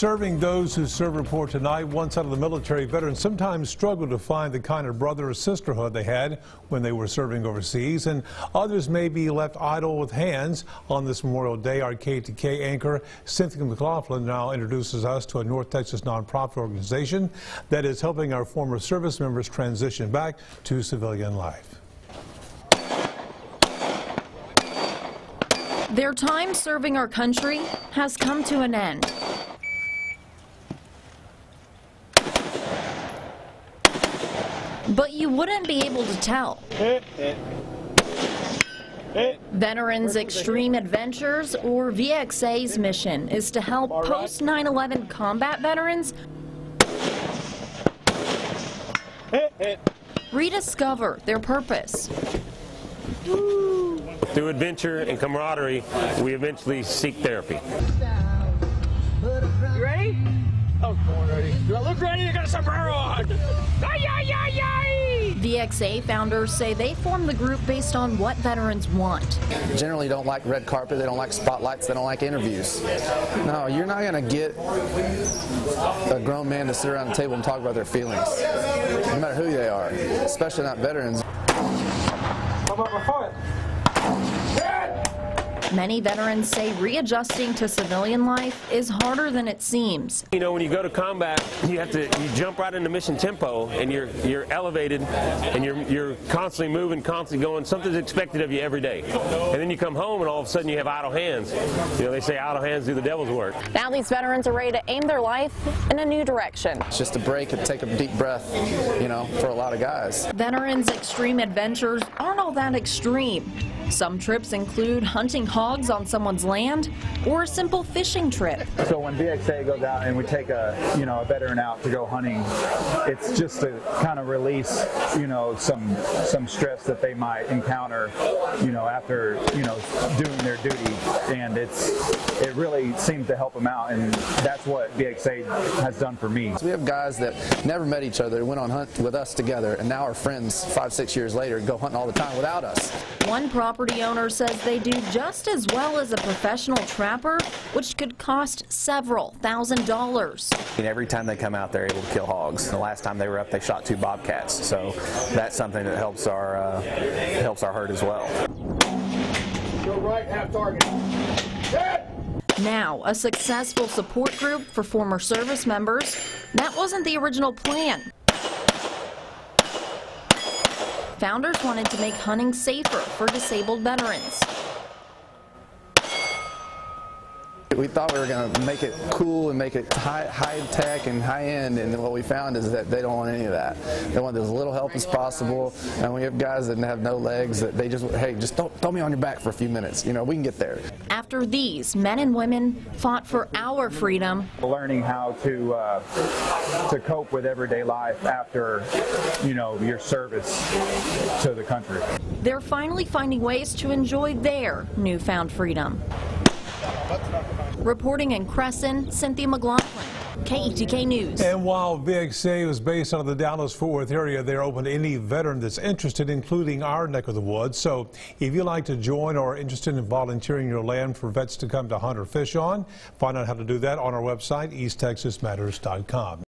Serving those who serve report tonight. One side of the military, veterans sometimes struggle to find the kind of brother or sisterhood they had when they were serving overseas, and others may be left idle with hands. On this Memorial Day, our KTK anchor Cynthia McLaughlin now introduces us to a North Texas nonprofit organization that is helping our former service members transition back to civilian life. Their time serving our country has come to an end. But you wouldn't be able to tell. Veterans Extreme Adventures, or VXA's mission, is to help post-9/11 combat veterans rediscover their purpose. Through adventure and camaraderie, we eventually seek therapy. You ready? Oh, born ready. Do I look ready? You got a sombrero on! VXA founders say they formed the group based on what veterans want. Generally don't like red carpet, they don't like spotlights, they don't like interviews. No, you're not going to get a grown man to sit around the table and talk about their feelings, no matter who they are, especially not veterans. How about my foot? Many veterans say readjusting to civilian life is harder than it seems. You know, when you go to combat, you jump right into mission tempo, and you're elevated, and you're constantly moving, constantly going. Something's expected of you every day. And then you come home, and all of a sudden you have idle hands. You know, they say idle hands do the devil's work. Now these veterans are ready to aim their life in a new direction. It's just a break and take a deep breath, you know, for a lot of guys. Veterans Extreme Adventures aren't all that extreme. Some trips include hunting hogs on someone's land or a simple fishing trip. So when VXA goes out and we take a veteran out to go hunting, it's just to kind of release, some stress that they might encounter, after, doing their duty, and it really seems to help them out, and that's what VXA has done for me. So we have guys that never met each other, went on hunt with us together, and now are friends 5-6 years later, go hunting all the time without us. One property owner says they do just as well as a professional trapper, which could cost several $1,000s. And every time they come out, they're able to kill hogs. The last time they were up, they shot 2 bobcats. So that's something that helps our herd as well. Go right, half target. Now, a successful support group for former service members. That wasn't the original plan. Founders wanted to make hunting safer for disabled veterans. We thought we were going to make it cool and make it high tech and high end, and what we found is that they don't want any of that. They want as little help as possible, and we have guys that have no legs that they just, hey, just throw me on your back for a few minutes. We can get there. After these, men and women fought for our freedom. Learning how to cope with everyday life after, your service to the country. They're finally finding ways to enjoy their newfound freedom. Reporting in Crescent, Cynthia McLaughlin, KETK News. And while VXA was based out of the Dallas-Fort Worth area, they're open to any veteran that's interested, including our neck of the woods. So if you'd like to join or are interested in volunteering your land for vets to come to hunt or fish on, find out how to do that on our website, easttexasmatters.com.